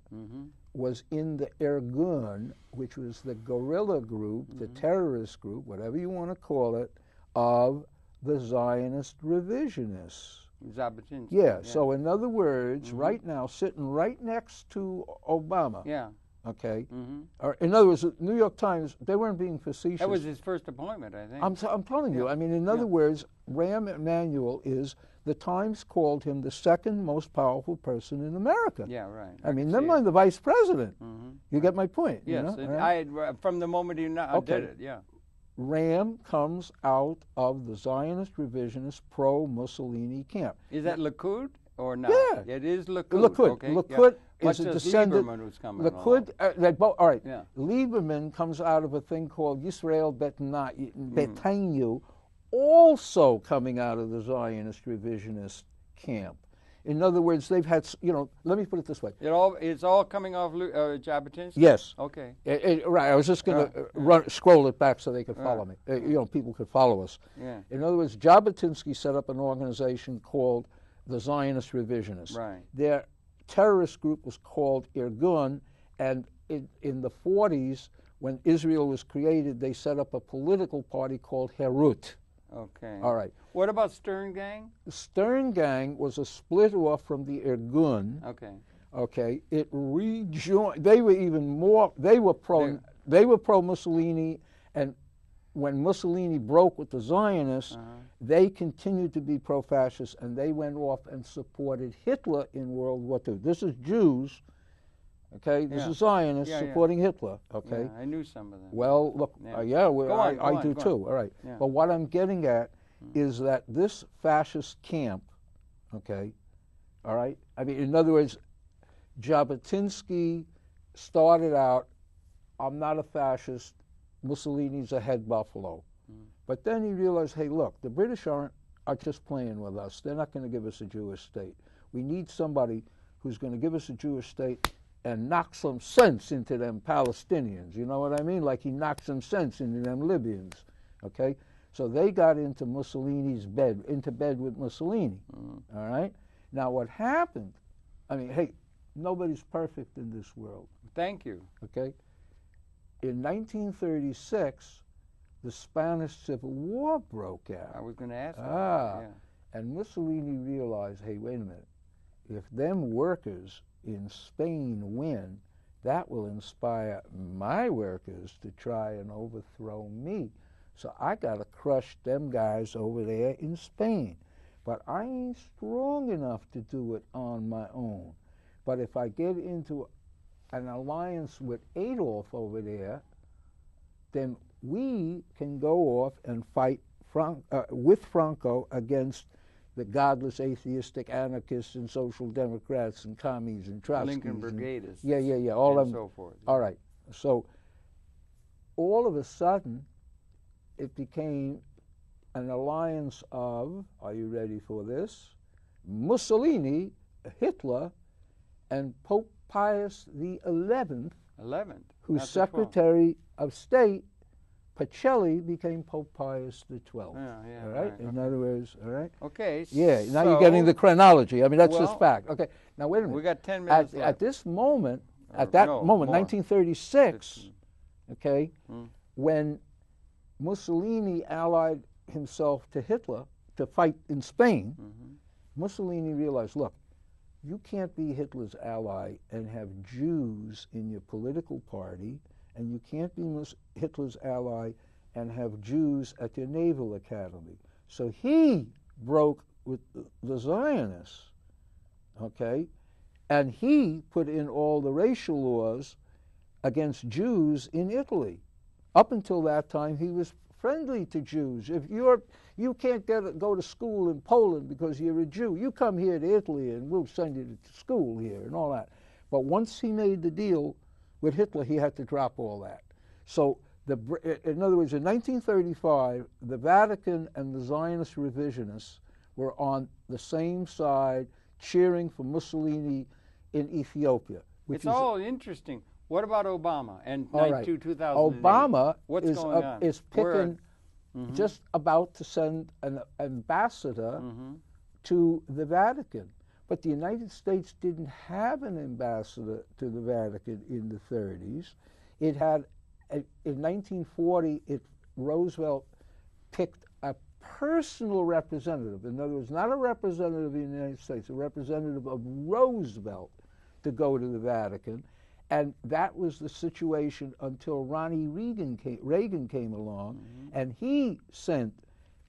was in the Irgun, which was the guerrilla group, the terrorist group, whatever you want to call it, of the Zionist revisionists. Jabotinsky. Yeah, so in other words, right now, sitting right next to Obama, okay? Or in other words, the New York Times, they weren't being facetious. That was his first appointment, I think. I'm telling you. I mean, in other words, Rahm Emanuel the Times called him the second most powerful person in America. Yeah, right. I mean, never mind the vice president. You get my point? Yes, you know? From the moment he did it, yeah. Rahm comes out of the Zionist revisionist pro-Mussolini camp. Is that Likud or not? Yeah. It is Likud. Likud. Okay. Likud is a descendant. Lieberman who's coming Likud, all right. Yeah. Lieberman comes out of a thing called Yisrael Betanu, also coming out of the Zionist revisionist camp. In other words, they've had, let me put it this way. It's all coming off Jabotinsky? Yes. Okay. Right. I was just going to scroll it back so they could follow me. People could follow us. Yeah. In other words, Jabotinsky set up an organization called the Zionist Revisionists. Right. Their terrorist group was called Irgun, and in the 40s, when Israel was created, they set up a political party called Herut. Okay. All right. What about Stern Gang? The Stern Gang was a split off from the Irgun. Okay. Okay. It rejoined. They were even more. They were pro Mussolini, and when Mussolini broke with the Zionists, they continued to be pro-fascist, and they went off and supported Hitler in World War II. This is Jews. Okay, this is Zionists supporting Hitler. Okay, I knew some of them. Well, look, I do too. All right, but what I'm getting at is that this fascist camp, okay, all right. I mean, in other words, Jabotinsky started out, I'm not a fascist. Mussolini's a head buffalo, but then he realized, hey, look, the British are just playing with us. They're not going to give us a Jewish state. We need somebody who's going to give us a Jewish state and knock some sense into them Palestinians, you know what I mean? Like he knocked some sense into them Libyans, okay? So they got into Mussolini's bed, into bed with Mussolini, all right? Now, what happened, I mean, hey, nobody's perfect in this world. Thank you. Okay? In 1936, the Spanish Civil War broke out. I was going to ask that. Yeah. And Mussolini realized, hey, wait a minute, if them workers in Spain win, that will inspire my workers to try and overthrow me. So I got to crush them guys over there in Spain. But I ain't strong enough to do it on my own. But if I get into an alliance with Adolf over there, then we can go off and fight with Franco against the godless, atheistic anarchists and social democrats and commies and Trotskys. Lincoln Brigadists. Yeah. All of them. So forth. All right. So all of a sudden, it became an alliance of, are you ready for this? Mussolini, Hitler, and Pope Pius XI, whose Secretary of State, Pacelli, became Pope Pius XII. Yeah, all right? In other words, all right? Okay. Yeah, now you're getting the chronology. I mean, that's just fact. Okay, now wait a minute. We got 10 minutes left. At this moment, at that moment, 1936, okay, when Mussolini allied himself to Hitler to fight in Spain, Mussolini realized, look, you can't be Hitler's ally and have Jews in your political party, and you can't be Hitler's ally and have Jews at your naval academy. So he broke with the Zionists, okay, and he put in all the racial laws against Jews in Italy. Up until that time, he was friendly to Jews. If you can't go to school in Poland because you're a Jew, you come here to Italy and we'll send you to school here and all that. But once he made the deal with Hitler, he had to drop all that. So, in other words, in 1935, the Vatican and the Zionist revisionists were on the same side, cheering for Mussolini in Ethiopia. It's all interesting. What about Obama and 2008? Obama is picking, just about to send an ambassador to the Vatican. But the United States didn't have an ambassador to the Vatican in the 30s. It had, in 1940, Roosevelt picked a personal representative. In other words, not a representative of the United States, a representative of Roosevelt to go to the Vatican. And that was the situation until Ronnie Reagan came along, and he sent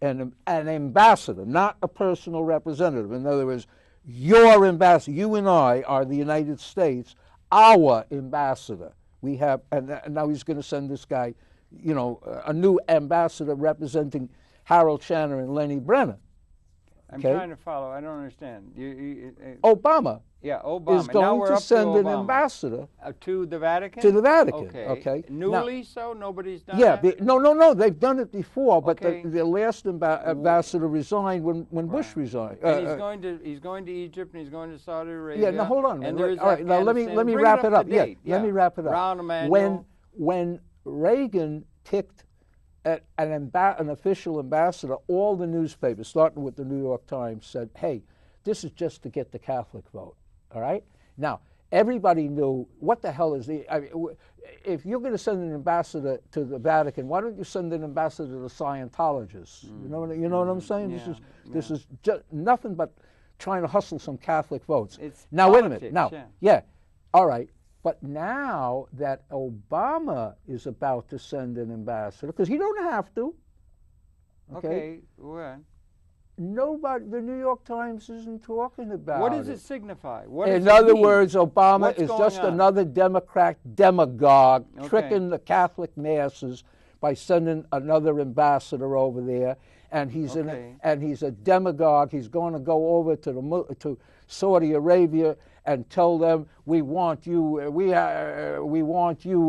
an ambassador, not a personal representative. In other words, your ambassador, you and I are the United States, our ambassador. We have, and now he's going to send this guy, you know, a new ambassador representing Harold Channer and Lenni Brenner. I'm trying to follow. I don't understand. Obama. Yeah, Obama is going to send an ambassador to the Vatican. To the Vatican. Okay. Newly so nobody's done that. Yeah. No. They've done it before, but the last ambassador resigned when Bush resigned. And he's going to Egypt and he's going to Saudi Arabia. Yeah. Now hold on. And all right. Now let me wrap it up. Yeah. Let me wrap it up. When Reagan picked an official ambassador, all the newspapers, starting with the New York Times, said, "Hey, this is just to get the Catholic vote." All right? Now, everybody knew what the hell is if you're going to send an ambassador to the Vatican, why don't you send an ambassador to Scientologists? You know what I'm saying? Yeah, this is just nothing but trying to hustle some Catholic votes. Now, wait a minute. Now, all right. But now that Obama is about to send an ambassador, because he don't have to. Okay, well. Nobody, the New York Times isn't talking about it. What does it signify? In other words, Obama is just another Democrat demagogue tricking the Catholic masses by sending another ambassador over there, and he's a demagogue. He's going to go over to Saudi Arabia and tell them we want you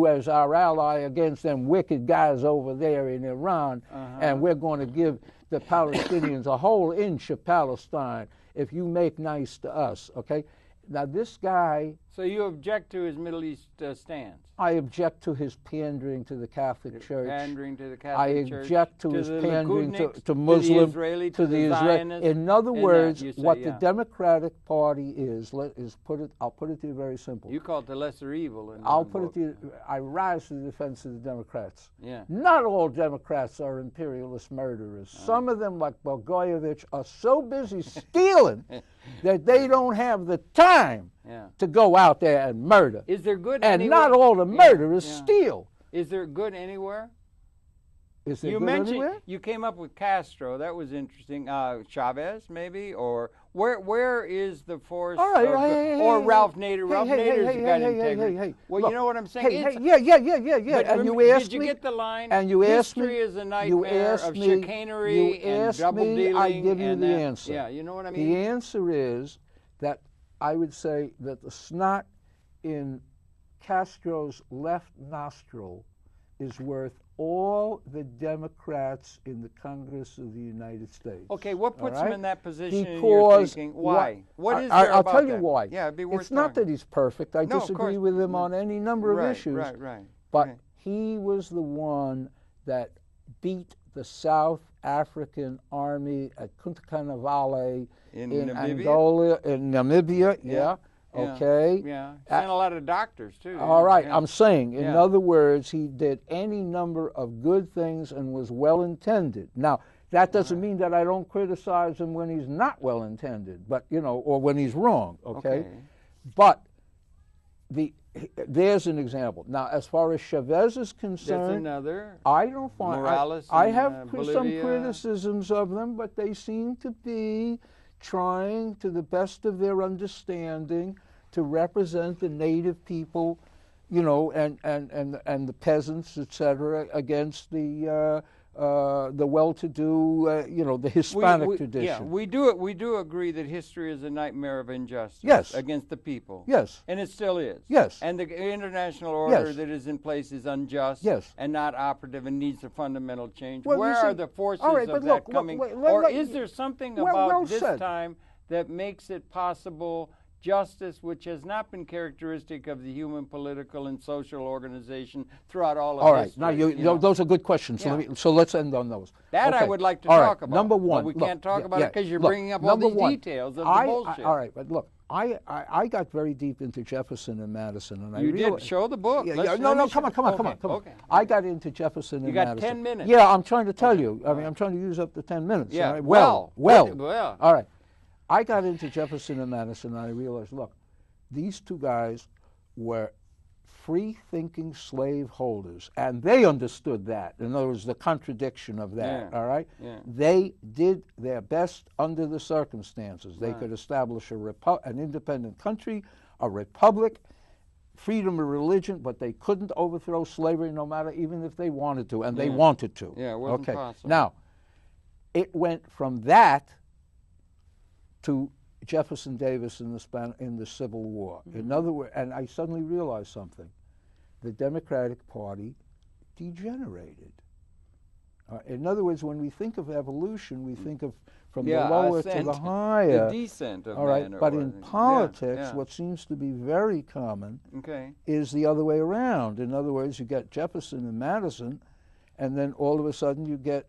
as our ally against them wicked guys over there in Iran, and we're going to give the Palestinians a whole inch of Palestine if you make nice to us. Okay, now this guy So you object to his Middle East stance? I object to his pandering to the Catholic Church. Pandering to the Catholic Church. I object to his pandering to Muslim, to the Zionists. In other words, what the Democratic Party is I'll put it to you very simple. You call it the lesser evil. I'll put it to you. I rise to the defense of the Democrats. Yeah. Not all Democrats are imperialist murderers. Some of them, like Blagojevich, are so busy stealing that they don't have the time to go out there and murder. Is there good and anywhere? Not all the murderers steal. Is there good anywhere? Is there you good mentioned anywhere? You came up with Castro. That was interesting. Chavez, maybe, or where is the force? All right, or Ralph Nader. Ralph Nader's got integrity. Well, look, you know what I'm saying? Yeah. And you asked did you get the line? And you asked history me. Is a nightmare of chicanery and double dealing. I give you the answer. Yeah, you know what I mean. The answer is that I would say that the snot in Castro's left nostril is worth all the Democrats in the Congress of the United States. Okay, what puts him in that position because in your thinking? Why? What is there I'll about tell you that? why. Yeah, it'd be worth It's not talking. that he's perfect. I disagree with him on any number of issues. Right. But he was the one that beat the South African army at Kuntakanavale in Angola, in Namibia. Yeah. Okay. Yeah. Sent a lot of doctors too. All right. I'm saying, in other words, he did any number of good things and was well intended. Now, that doesn't mean that I don't criticize him when he's not well intended, but or when he's wrong. Okay. But there's an example. Now, as far as Chavez is concerned, that's another. I don't find. Morales I have some criticisms of them, but they seem to be trying, to the best of their understanding, to represent the native people, and the peasants, etc., against the well-to-do, the Hispanic tradition. Yeah, we do agree that history is a nightmare of injustice. Yes. Against the people. Yes. And it still is. Yes. And the international order that is in place is unjust. Yes. And not operative and needs a fundamental change. Well, where are the forces of that coming? Or is there something about this time that makes it possible justice, which has not been characteristic of the human political and social organization throughout all of history? All right. Now, those are good questions. So let's end on those. That I would like to talk about. Number one. But we can't talk about it because you're bringing up all these details of the bullshit. All right, but look, I got very deep into Jefferson and Madison, and you did show the book. No, come on. Okay. I got into Jefferson and Madison. You got 10 minutes. Yeah, I'm trying to tell you. I mean, I'm trying to use up the 10 minutes. Yeah. Right? Well. All right. I got into Jefferson and Madison, and I realized, look, these two guys were free-thinking slaveholders, and they understood that. In other words, the contradiction of that, all right? Yeah. They did their best under the circumstances. They could establish an independent country, a republic, freedom of religion, but they couldn't overthrow slavery no matter, even if they wanted to, and they wanted to. Yeah, it wasn't possible. Now, it went from that to Jefferson Davis in the Civil War. In other words, and I suddenly realized something. The Democratic Party degenerated. In other words, when we think of evolution, we think of from the lower to the higher. The descent of all right, man. But in politics, what seems to be very common is the other way around. In other words, you get Jefferson and Madison, and then all of a sudden you get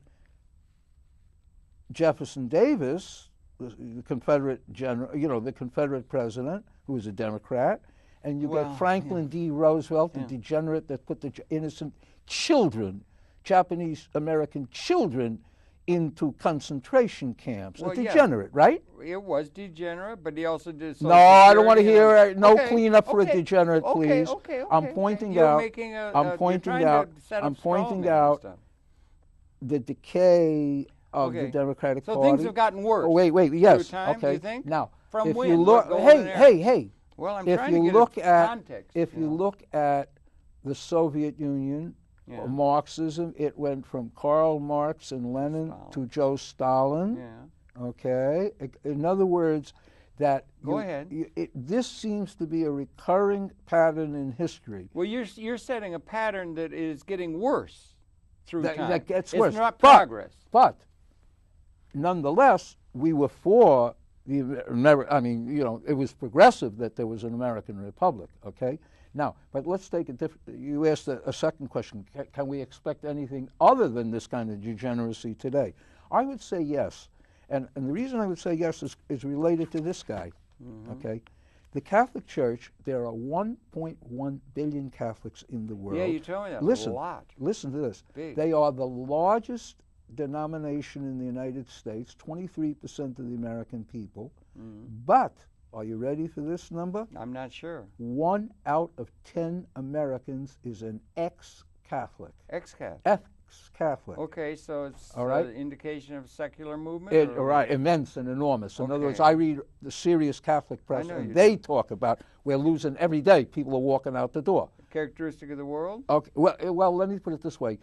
Jefferson Davis, the Confederate general, the Confederate president, who was a Democrat, and you get Franklin D. Roosevelt, the degenerate that put the innocent children, Japanese American children, into concentration camps. A degenerate, right? It was degenerate, but he also did. No, I don't want to hear no cleanup for a degenerate, please. Okay. I'm pointing out. I'm pointing out the decay of the Democratic Party. So things have gotten worse. Oh, wait, yes. Time, okay. You think? Now, from if when? you look, hey. Well, I'm if trying you to look get at context. If you look at the Soviet Union, Marxism, it went from Karl Marx and Lenin to Joe Stalin. Yeah. Okay. In other words, that Go ahead. This seems to be a recurring pattern in history. Well, you're setting a pattern that is getting worse through time. That gets worse. It's not progress. But nonetheless, we were for I mean, you know, it was progressive that there was an American Republic, okay? Now, but let's take a different, you asked a second question, can we expect anything other than this kind of degeneracy today? I would say yes, and the reason I would say yes is related to this guy, okay? The Catholic Church, there are 1.1 billion Catholics in the world. Yeah, you told me that, listen, a lot. Listen to this. Big. They are the largest denomination in the United States, 23% of the American people, but are you ready for this number? I'm not sure. 1 out of 10 Americans is an ex-Catholic. Ex-Catholic. Ex-Catholic. Okay, so it's all right. An indication of secular movement? Right, immense and enormous. In okay. other words, I read the serious Catholic press, and they talk about we're losing every day. People are walking out the door. Characteristic of the world? Okay. Well, let me put it this way.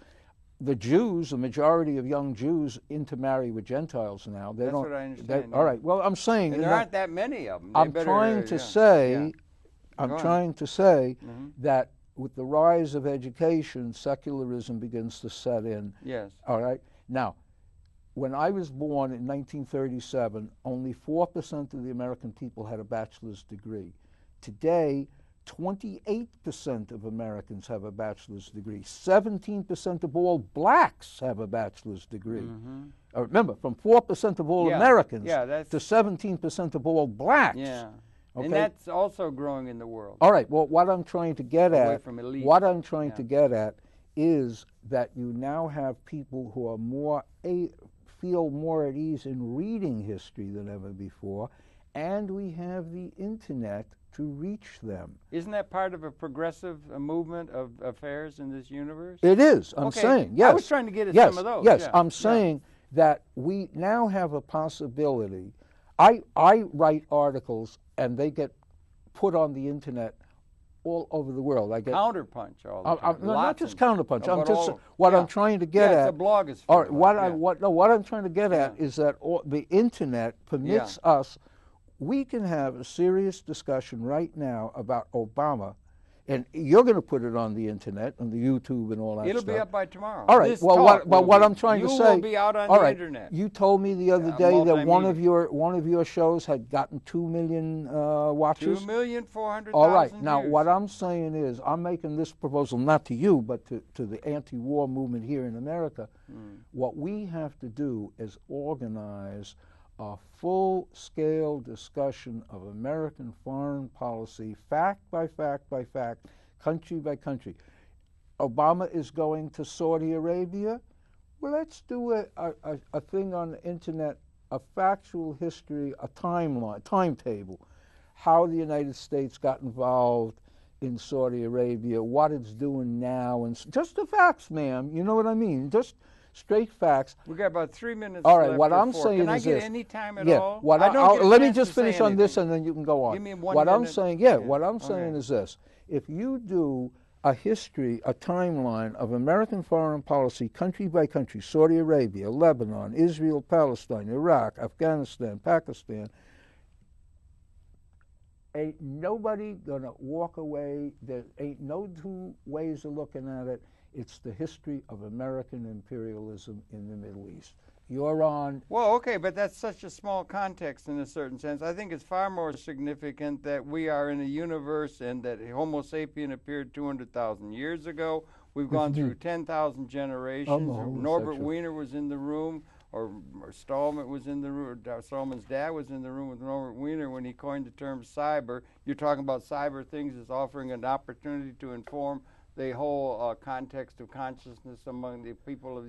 The Jews, the majority of young Jews, intermarry with Gentiles now. That's what I understand. All right. Well, I'm saying and there aren't that many of them. I'm trying to say that with the rise of education, secularism begins to set in. Yes. All right. Now, when I was born in 1937, only 4% of the American people had a bachelor's degree. Today, 28% of Americans have a bachelor's degree. 17% of all blacks have a bachelor's degree. Remember, from 4% of all Americans to 17% of all blacks. Yeah. Okay? And that's also growing in the world. All right. Well, what I'm trying to get Away at, from elite. what I'm trying to get at is that you now have people who are feel more at ease in reading history than ever before, and we have the internet to reach them. Isn't that part of a progressive movement of affairs in this universe? It is. I'm saying, yes. I was trying to get at some of those. Yes, I'm saying that we now have a possibility. I write articles, and they get put on the internet all over the world. I get Counterpunch all the time. No, not just Counterpunch. No, I'm just what I'm trying to get at. It's a blogosphere. All right, what I'm trying to get at is that the internet permits us. We can have a serious discussion right now about Obama, and you're going to put it on the internet, on the YouTube and all that stuff. It'll be up by tomorrow. All right. What I'm trying to say. You will be out on the internet. You told me the other day that one of your shows had gotten 2 million watches. 2,400,000. All right. Now, what I'm saying is, I'm making this proposal not to you, but to the anti-war movement here in America. What we have to do is organize a full-scale discussion of American foreign policy, fact by fact by fact, country by country. Obama is going to Saudi Arabia. Well, let's do a thing on the internet, a factual history, a timetable, how the United States got involved in Saudi Arabia, what it's doing now, and just the facts, ma'am. You know what I mean? Just straight facts. We got about 3 minutes. All right. Left what I'm before. saying Can is I get this. any time at all? Let me just finish on this, and then you can go on. Give me 1 what minute. I'm saying, what I'm saying is this: if you do a history, a timeline of American foreign policy, country by country, Saudi Arabia, Lebanon, Israel, Palestine, Iraq, Afghanistan, Pakistan, ain't nobody gonna walk away. There ain't no two ways of looking at it. It's the history of American imperialism in the Middle East. You're on. Well, okay, but that's such a small context in a certain sense. I think it's far more significant that we are in a universe and that Homo sapien appeared 200,000 years ago. We've gone through 10,000 generations. Norbert Wiener was in the room, or Stallman was in the room. Stallman's dad was in the room with Norbert Wiener when he coined the term cyber. You're talking about cyber things as offering an opportunity to inform the whole context of consciousness among the people of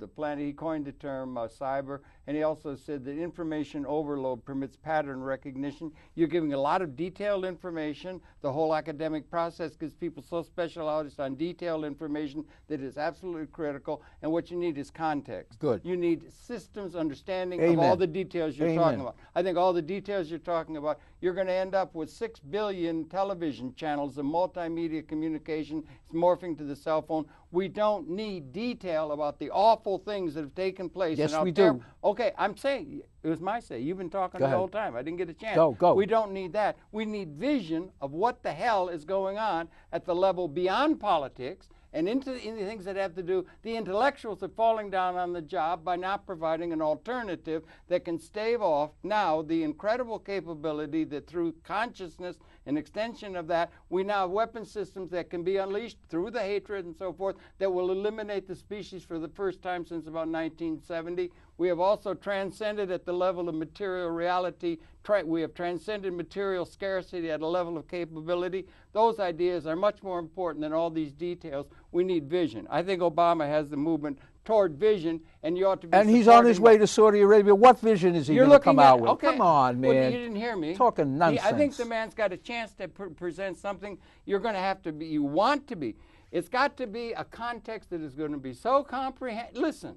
the planet. He coined the term cyber, and he also said that information overload permits pattern recognition. You're giving a lot of detailed information. The whole academic process gives people so specialized on detailed information that is absolutely critical, and what you need is context. Good. You need systems, understanding of all the details you're talking about. I think all the details you're talking about, you're going to end up with 6 billion television channels of multimedia communication. It's morphing to the cell phone. We don't need detail about the awful things that have taken place. Yes, we do. Okay, I'm saying, it was my say. You've been talking the whole time. I didn't get a chance. Go. We don't need that. We need vision of what the hell is going on at the level beyond politics and into the things that have to do, the intellectuals are falling down on the job by not providing an alternative that can stave off now the incredible capability that through consciousness, an extension of that, we now have weapon systems that can be unleashed through the hatred and so forth that will eliminate the species for the first time since about 1970. We have also transcended at the level of material reality. We have transcended material scarcity at a level of capability. Those ideas are much more important than all these details. We need vision. I think Obama has the movement toward vision, and you ought to be. And he's on his way to Saudi Arabia. What vision is he going to come out with? Okay. Come on, man. Well, you didn't hear me. Talking nonsense. I think the man's got a chance to present something. You're going to have to be, you want to be. It's got to be a context that is going to be so comprehensive. Listen,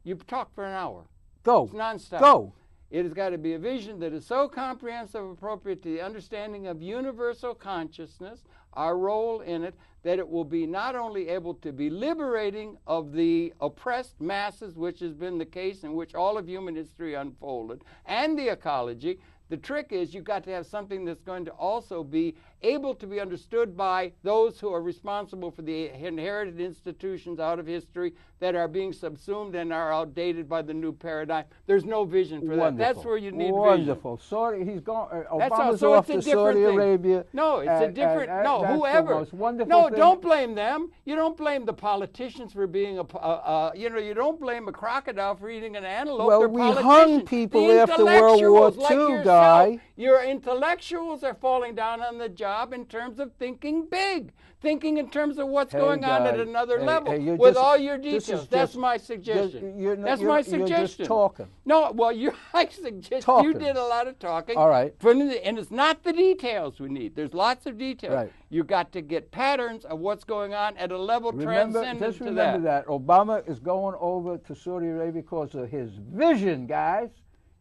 you've talked for an hour. Go. It's nonstop. Go. It has got to be a vision that is so comprehensive, appropriate to the understanding of universal consciousness, our role in it, that it will be not only able to be liberating of the oppressed masses, which has been the case in which all of human history unfolded, and the ecology. The trick is you've got to have something that's going to also be able to be understood by those who are responsible for the inherited institutions out of history that are being subsumed and are outdated by the new paradigm. There's no vision for that. That's where you need Wonderful. vision. Saudi, he's gone. Obama's off to Saudi Arabia. No, it's a different. No, that's whoever. The most wonderful no, thing. Don't blame them. You don't blame the politicians for being you don't blame a crocodile for eating an antelope. Well, They're we politicians. hung people after World War II, guy. Your intellectuals are falling down on the job in terms of thinking big, thinking in terms of what's going on at another level with all your details. That's my suggestion. That's my suggestion. You're just talking. No, well, I suggest you did a lot of talking. All right. And it's not the details we need. There's lots of details. Right. You got to get patterns of what's going on at a level transcendent just to remember that. Obama is going over to Saudi Arabia because of his vision, guys.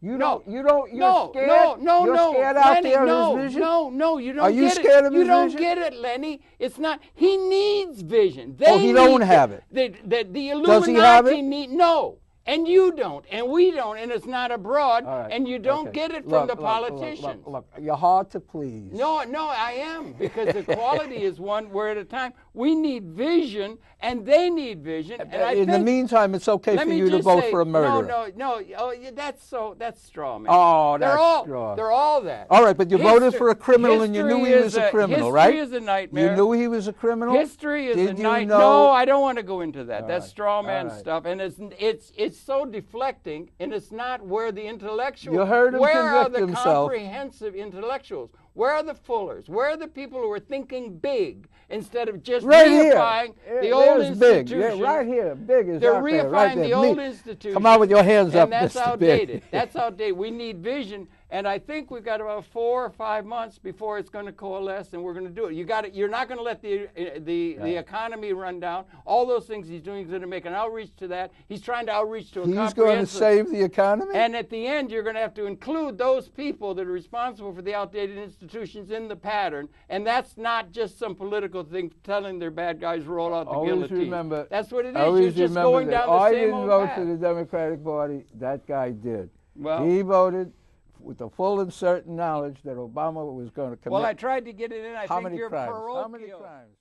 You're scared? You're scared out Lenny, there of his vision? No, you don't Are you get scared it. of his You don't vision? get it, Lenny. It's not, he needs vision. He don't have it. The Illuminati Does he have it? No. And you don't, and we don't, and it's not abroad, right. and you don't get it from the politicians. Look, you're hard to please. No, I am, because the quality is one word at a time. We need vision, and they need vision. And in the meantime, it's okay for you to vote for a murderer. No. Oh, that's straw, man. Oh, that's straw. They're all that. All right, but you voted for a criminal, and you knew he was a criminal, right? History is a nightmare. You knew he was a criminal? History is a nightmare. Know? No, I don't want to go into that. That's straw man right. stuff, and it's so deflecting, and it's not where the intellectuals. You heard him where are convict the himself. Comprehensive intellectuals? Where are the Fullers? Where are the people who are thinking big instead of just right reifying the old institutions? Big. Yeah, right here, big is They're out there, reifying right there. the old institutions. Come on with your hands up, that's Mr. outdated. Big. That's outdated. We need vision. And I think we've got about 4 or 5 months before it's going to coalesce, and we're going to do it. You're not going to let the economy run down. All those things he's doing, he's going to make an outreach to that. He's trying to outreach to a comprehensive. He's going to save the economy? And at the end, you're going to have to include those people that are responsible for the outdated institutions in the pattern. And that's not just some political thing telling their bad guys roll out the guillotine. Always remember. That's what it is. Always You're just remember going that down the same I didn't old vote path. for the Democratic Party. That guy did. Well, he voted with the full and certain knowledge that Obama was going to commit. Well, I tried to get it in. I think you're crimes? parochial. How many crimes?